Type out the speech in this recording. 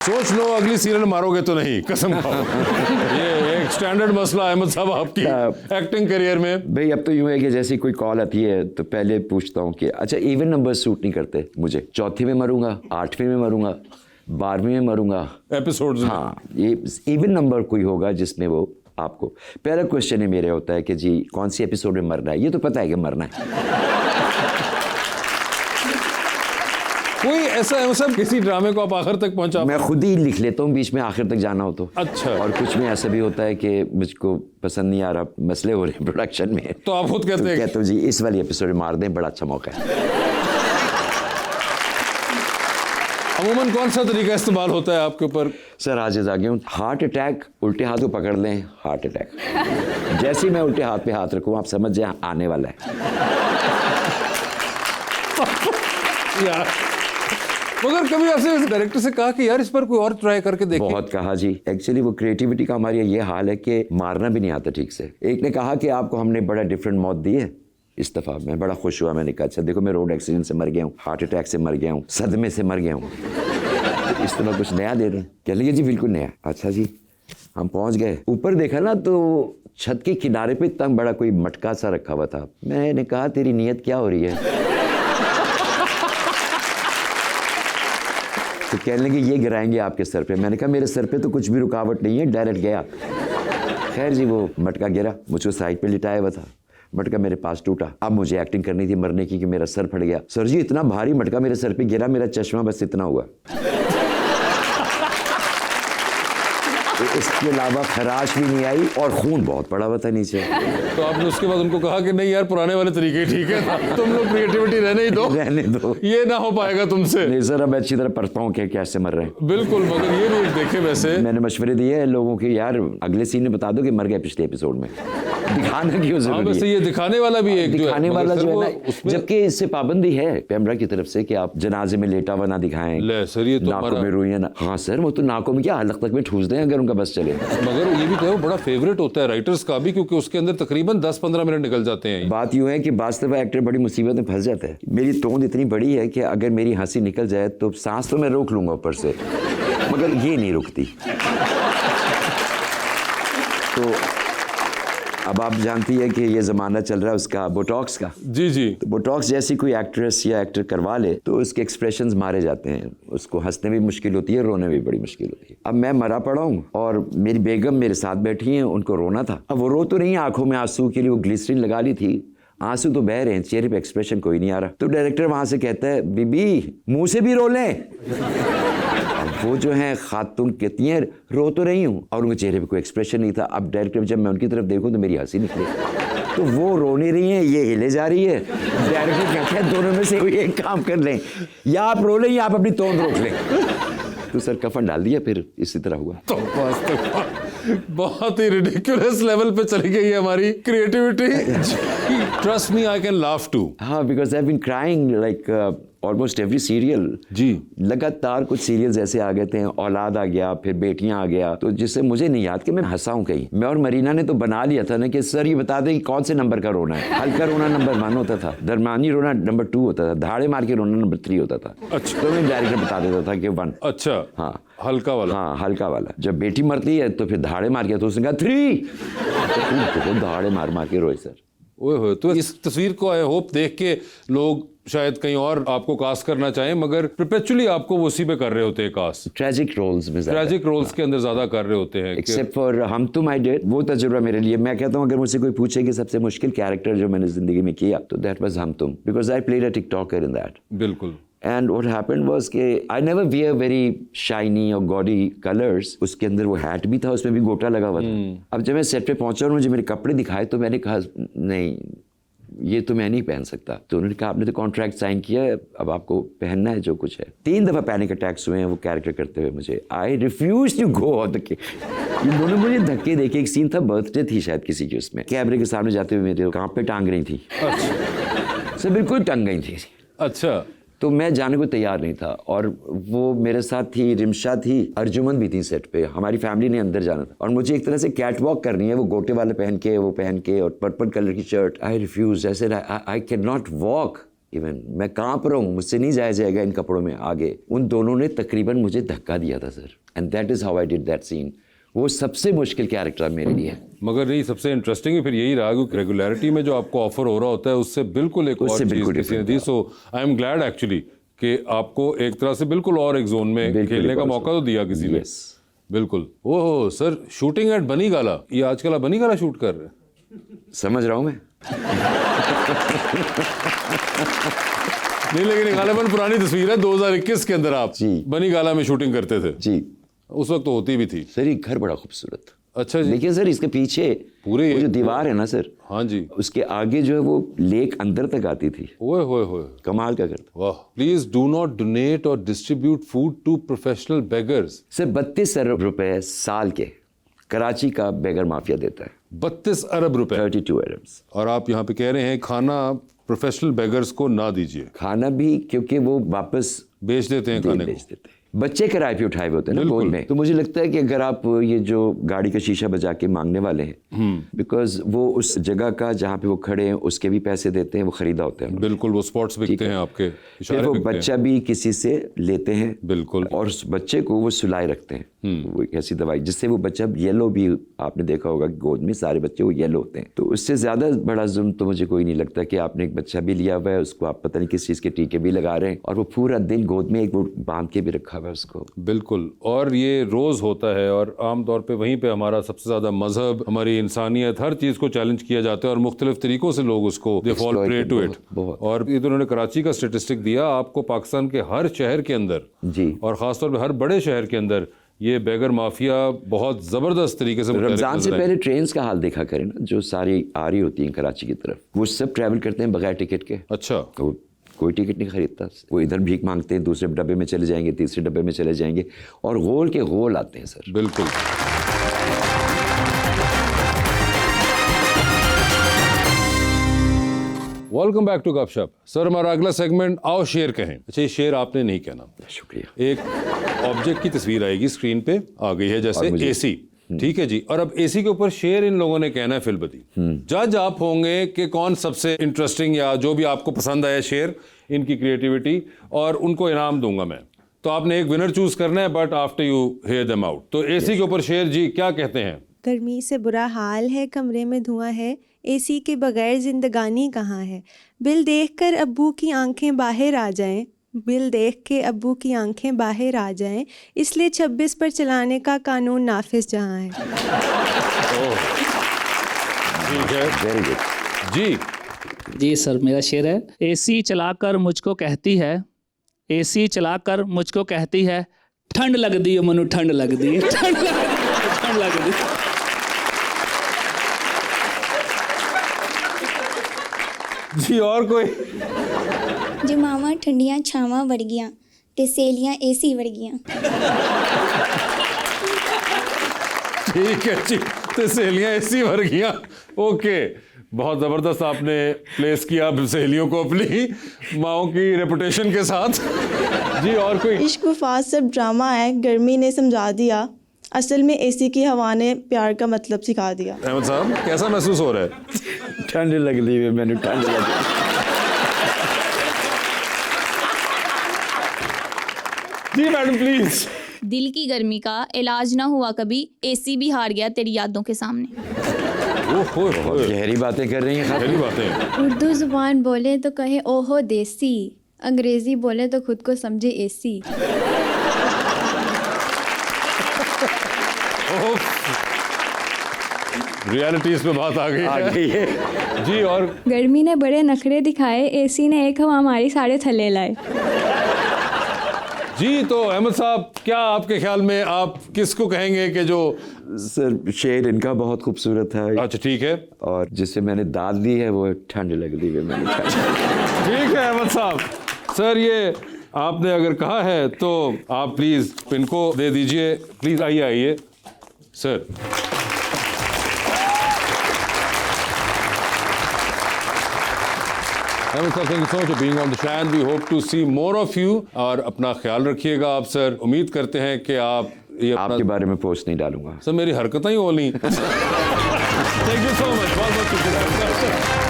सोच लो अगली सीरियल मारोगे तो नहीं, कसम खाओ। ये एक स्टैंडर्ड मसला है अहमद साहब आपकी एक्टिंग करियर में। भाई अब तो यूं है कि जैसी कोई कॉल आती है तो पहले पूछता हूँ कि अच्छा इवन नंबर सूट नहीं करते मुझे, चौथी में मरूंगा, 8वीं में मरूंगा, 12वीं में मरूंगा, एपिसोड्स में। हाँ ये इवन नंबर कोई होगा जिसमें वो आपको पहला क्वेश्चन है मेरे होता है कि जी कौन सी एपिसोड में मरना है, ये तो पता है कि मरना है। कोई ऐसा है सब किसी ड्रामे को आप आखिर तक पहुंचा? मैं खुद ही लिख लेता हूँ बीच में आखिर तक जाना हो तो। अच्छा। और कुछ में ऐसा भी होता है कि मुझको पसंद नहीं आ रहा, मसले हो रहे हैं प्रोडक्शन में, तो आप खुद कहते हैं? कहते हो जी इस वाली एपिसोड में मार दें, बड़ा अच्छा मौका है। अमूमन कौन सा तरीका इस्तेमाल होता है आपके ऊपर? सर आज आ गया हूँ, हार्ट अटैक, उल्टे हाथ को पकड़ लें, हार्ट अटैक। जैसे ही मैं उल्टे हाथ पे हाथ रखूँ आप समझ जाए आने वाला है। यार मगर कभी आपसे इस डायरेक्टर से कहा कि यार इस पर कोई और ट्राई करके देखें? बहुत कहा जी। एक्चुअली वो क्रिएटिविटी का हमारे ये हाल है कि मारना भी नहीं आता ठीक से। एक ने कहा कि आपको हमने बड़ा डिफरेंट मौत दी है इस दफा। मैं बड़ा खुश हुआ, मैंने कहा अच्छा देखो मैं रोड एक्सीडेंट से मर गया हूँ, हार्ट अटैक से मर गया हूँ, सदमे से मर गया हूँ, तो इस तरह कुछ नया दे दें। कह लीजिए जी बिल्कुल नया। अच्छा जी हम पहुंच गए, ऊपर देखा ना तो छत के किनारे पे इतना बड़ा कोई मटका सा रखा हुआ था। मैंने कहा तेरी नीयत क्या हो रही है? तो कहने लगे ये गिराएंगे आपके सर पे। मैंने कहा मेरे सर पे तो कुछ भी रुकावट नहीं है, डायरेक्ट गया। खैर जी वो मटका गिरा, मुझको साइड पे लिटाया हुआ था, मटका मेरे पास टूटा। अब मुझे एक्टिंग करनी थी मरने की कि मेरा सर फट गया। सर जी इतना भारी मटका मेरे सर पे गिरा, मेरा चश्मा बस इतना हुआ, इसके अलावा खराश भी नहीं आई और खून बहुत पड़ा हुआ था नीचे। तो आपने उसके बाद उनको कहा कि नहीं यार पुराने वाले तरीके ठीक है, तुम लोग क्रिएटिविटी रहने ही दो, रहने दो, ये ना हो पाएगा तुमसे। नहीं सर अब अच्छी तरह पढ़ता हूँ कि कैसे मर रहे हैं। बिल्कुल, मगर ये भी देखे वैसे मैंने मशवरे दिए हैं लोगों के, यार अगले सीन में बता दो कि मर गए पिछले एपिसोड में, दिखाना क्यों जरूरी है? ये दिखाने वाला भी एक दिखाने वाला जो है ना, जबकि इससे पाबंदी है कैमरा की तरफ से कि आप जनाजे में लेटा हुआ ना दिखाएं, सर ये तो नाकों में रुइयां ना। हाँ सर वो तो नाकों में क्या हलक तक में ठूस दें अगर उनका बस चले। मगर ये भी तो बड़ा फेवरेट होता है राइटर्स का भी, क्योंकि उसके अंदर तकरीबन 10-15 मिनट निकल जाते हैं। बात यूं है कि बास दफा एक्टर बड़ी मुसीबत में फंस जाता है। मेरी तोंद इतनी बड़ी है कि अगर मेरी हंसी निकल जाए तो सांस तो मैं रोक लूंगा ऊपर से, मगर ये नहीं रुकती। तो अब आप जानती है कि ये ज़माना चल रहा है उसका बोटॉक्स का। जी जी। तो बोटॉक्स जैसी कोई एक्ट्रेस या एक्टर करवा ले तो उसके एक्सप्रेशंस मारे जाते हैं, उसको हंसने भी मुश्किल होती है, रोने भी बड़ी मुश्किल होती है। अब मैं मरा पड़ा हूँ और मेरी बेगम मेरे साथ बैठी हैं, उनको रोना था। अब वो रो तो नहीं, आंखों में आंसू के लिए वो ग्लिसरीन लगा ली थी, आंसू तो बह रहे हैं, चेहरे पे एक्सप्रेशन कोई नहीं आ रहा। तो डायरेक्टर वहां से कहता है बीबी मुंह से भी रो लें। वो जो है खातून कहती हैं रो तो रही हूँ, और उनके चेहरे पे कोई एक्सप्रेशन नहीं था। अब डायरेक्टर जब मैं उनकी तरफ देखूँ तो मेरी हंसी निकले, तो वो रो नहीं रही हैं, ये हिले जा रही है। डायरेक्टर कहते हैं दोनों में से कोई एक काम कर लें, या आप रो लें या आप अपनी तोंद रोक लें। तो सर कफन डाल दिया, फिर इसी तरह हुआ। तो बहुत ही रिडिकुलस लेवल पे चली गई है हमारी creativity. Trust me I can laugh too. हाँ because I have been crying like almost every serial. जी लगातार कुछ सीरियल्स ऐसे आ गए थे, औलाद आ गया, फिर बेटियां आ गया, तो जिससे मुझे नहीं याद कि मैं हंसा हूं कहीं। मैं और मरीना ने तो बना लिया था ना कि सर ये बता दें कि कौन से नंबर का रोना है। हल्का रोना नंबर 1 होता था, दरमियानी रोना नंबर 2 होता था, धाड़े मार के रोना नंबर 3 होता था। अच्छा। तो मैं डायरेक्टर बता देता था कि 1। अच्छा हाँ हल्का वाला। हाँ हल्का वाला। जब बेटी मरती है तो फिर धाड़े मार के, तो उसने कहा 3, तो धाड़े मार मार के रोए सर। ओए होए, तो इस तस्वीर को आई होप देख के लोग शायद कहीं और आपको कास्ट करना चाहें, मगर परपेचुअली आपको वो उसी पे कर रहे होते हैं कास्ट। ट्रेजिक रोल्स में, ट्रेजिक रोल्स के अंदर ज्यादा कर रहे होते हैं। एक्सेप्ट फॉर हम तुम आई डिड, वो तजुर्बा मेरे लिए। मैं कहता हूँ अगर मुझसे कोई पूछे कि सबसे मुश्किल कैरेक्टर जो मैंने जिंदगी में किया तो दैट वाज हम तुम, because I played a TikToker in that. बिल्कुल। And what happened was कि I never wear very shiny or gaudy colors। उसके अंदर वो हैट भी था, उसमें भी गोटा लगा हुआ था। अब जब मैं सेट पे पहुंचा और मुझे मेरे कपड़े दिखाए तो मैंने कहा नहीं ये तो मैं नहीं पहन सकता। तो उन्होंने कहा आपने तो कॉन्ट्रैक्ट साइन किया है, अब आपको पहनना है जो कुछ है। 3 दफ़ा पैनिक अटैक्स हुए हैं वो कैरेक्टर करते हुए मुझे। I refuse to go on the. ये दोनों मुझे धक्के देके, एक सीन था बर्थडे थी शायद किसी की, उसमें कैमरे के सामने जाते हुए मेरे कहाँ पे टांग रही थी। अच्छा। सर बिल्कुल टंग गई थी। अच्छा। तो मैं जाने को तैयार नहीं था, और वो मेरे साथ थी, रिमशा थी, अर्जुमन भी थी सेट पे, हमारी फैमिली ने अंदर जाना था, और मुझे एक तरह से कैट वॉक करनी है, वो गोटे वाले पहन के, वो पहन के, और पर्पल कलर की शर्ट। आई रिफ्यूज, ऐसे I can not walk. Even मैं कांप रहा हूँ, मुझसे नहीं जाया जाएगा इन कपड़ों में आगे। उन दोनों ने तकरीबन मुझे धक्का दिया था sir, and that is how I did that scene. वो सबसे मुश्किल कैरेक्टर मेरे लिए। मगर नहीं, सबसे इंटरेस्टिंग है फिर यही रहा कि रेगुलरिटी में जो आपको ऑफर हो रहा होता है उससे बिल्कुल एक और चीज़ किसी ने दी। सो आई एम ग्लैड एक्चुअली कि आपको एक तरह से बिल्कुल और एक जोन में खेलने का मौका तो दिया किसी ने। बिल्कुल। ओह सर, शूटिंग एट बनी गाला, ये आजकल आप बनी गाला शूट कर रहे हैं? समझ रहा हूँ मैं। नहीं, लेकिन गालिबन पुरानी तस्वीर है 2021 के अंदर आप जी बनी गाला में शूटिंग करते थे। जी, उस वक्त तो होती भी थी। सर ये घर बड़ा खूबसूरत। अच्छा जी। लेकिन सर इसके पीछे पूरे वो जो दीवार है ना सर, हाँ जी, उसके आगे जो है वो लेक अंदर तक आती थी। ओए होए होए, कमाल का करता। वाह। प्लीज डू नॉट डोनेट और distribute food to professional beggars. Sir 32 अरब रुपए साल के कराची का बेगर माफिया देता है। 32 अरब रुपए। 32 अरब्स। और आप यहाँ पे कह रहे हैं खाना प्रोफेशनल बेगर्स को ना दीजिए। खाना भी क्योंकि वो वापस बेच देते हैं खाने बेच को। देते हैं। बच्चे किराए पे उठाए हुए होते हैं ना गोद में। तो मुझे लगता है कि अगर आप ये जो गाड़ी का शीशा बजा के मांगने वाले हैं, बिकॉज वो उस जगह का जहाँ पे वो खड़े हैं उसके भी पैसे देते हैं, वो खरीदा होते हैं। बिल्कुल, वो स्पॉट्स बिकते हैं आपके, फिर इशारे वो बिकते हैं। बच्चा भी किसी से लेते हैं। बिल्कुल। और उस बच्चे को वो सुलाए रखते हैं। वो एक ऐसी दवाई जिससे वो बच्चा येलो भी, आपने देखा होगा कि गोद में सारे बच्चे वो येलो होते हैं। तो उससे ज़्यादा बड़ा जुल्म तो मुझे कोई नहीं लगता कि आपने एक बच्चा भी लिया हुआ है, उसको आप पता नहीं किस चीज़ के टीके भी लगा रहे हैं, और वो पूरा दिन गोद में एक वो बांध के भी रखा हुआ है उसको। बिल्कुल। और ये रोज़ होता है, और आम तौर पे वहीं पे हमारा सबसे ज़्यादा मजहब, हमारी इंसानियत, हर चीज़ को चैलेंज किया जाता है और मुख्तलिफ तरीक़ों से लोग उसको they fall prey to it. और ये तो उन्होंने कराची का स्टेटिस्टिक दिया, आपको पाकिस्तान के हर शहर के अंदर जी, और ख़ासतौर पर हर बड़े शहर के अंदर ये बेगर माफिया बहुत ज़बरदस्त तरीके से रमज़ान से पहले ट्रेन्स का हाल देखा करें ना, जो सारी आ रही होती हैं कराची की तरफ, वो सब ट्रैवल करते हैं बगैर टिकट के। अच्छा। वो कोई टिकट नहीं खरीदता, वो इधर भीख मांगते हैं, दूसरे डब्बे में चले जाएंगे, तीसरे डब्बे में चले जाएंगे, और गोल के गोल आते हैं सर। बिल्कुल। वेलकम बैक टू गपशप। सर, हमारा अगला सेगमेंट आओ शेर कहें। अच्छा, ये शेर आपने नहीं कहना। शुक्रिया। एक ऑब्जेक्ट की तस्वीर आएगी, स्क्रीन पे आ गई है, जैसे एसी। ठीक है जी। और अब एसी के ऊपर शेर इन लोगों ने कहना है फिलबदी। जज आप होंगे कि कौन सबसे इंटरेस्टिंग या जो भी आपको पसंद आया शेर, इनकी क्रिएटिविटी, और उनको इनाम दूंगा मैं। तो आपने एक विनर चूज करना है, but after you hear them out. तो एसी के ऊपर शेर जी क्या कहते हैं? गर्मी से बुरा हाल है, कमरे में धुआं है, एसी के बगैर जिंदगानी कहाँ है। बिल देखकर अब्बू की आंखें बाहर आ जाएं, बिल देख के अब्बू की आंखें बाहर आ जाएं, इसलिए 26 पर चलाने का कानून नाफिज जहाँ है। ठीक है, वेरी गुड जी। जी सर, मेरा शेर है, एसी चलाकर मुझको कहती है, एसी चलाकर मुझको कहती है, ठंड लगदी है मनु, ठंड लगदी है, ठंड लगदी है। जी, और कोई? जो मामा ठंडियां छावां वर्गियां ते सेलियां एसी वर्गियां। ठीक है जी, तो सहेलियां एसी वर्गियां। ओके, बहुत ज़बरदस्त आपने प्लेस किया सहेलियों को अपनी माओ की रेपुटेशन के साथ। जी, और कोई? इश्क वफात सब ड्रामा है, गर्मी ने समझा दिया, असल में एसी की हवा ने प्यार का मतलब सिखा दिया। अहमद साहब, कैसा महसूस हो रहा है? ठंड लग रही है, मैंने ठंड लग रही। जी मैडम प्लीज। दिल की गर्मी का इलाज ना हुआ कभी, एसी भी हार गया तेरी यादों के सामने। ओहो, गहरी बातें कर रही हैं। गहरी बातें। उर्दू जुबान बोले तो कहे ओहो देसी, अंग्रेजी बोले तो खुद को समझे एसी। रियलिटीज पे बात आ गई है। जी, और? गर्मी ने बड़े नखरे दिखाए, एसी ने एक हवा हमारी सारे थल्ले लाए। जी, तो अहमद साहब, क्या आपके ख्याल में आप किसको कहेंगे कि जो? सर शेर इनका बहुत खूबसूरत है। अच्छा, ठीक है। और जिससे मैंने दाद दी है वो ठंड लग रही है, मैंने ठीक है अहमद साहब। सर, ये आपने अगर कहा है तो आप प्लीज इनको दे दीजिए। प्लीज आइए आइए sir. Ahmed sir, thank you so much for being on the show and we hope to see more of you। और अपना ख्याल रखिएगा आप सर। उम्मीद करते हैं कि आप ये आपके बारे में पोस्ट नहीं डालूंगा सर, मेरी हरकतें ही होली। थैंक यू सो मच, बहुत बहुत शुक्रिया।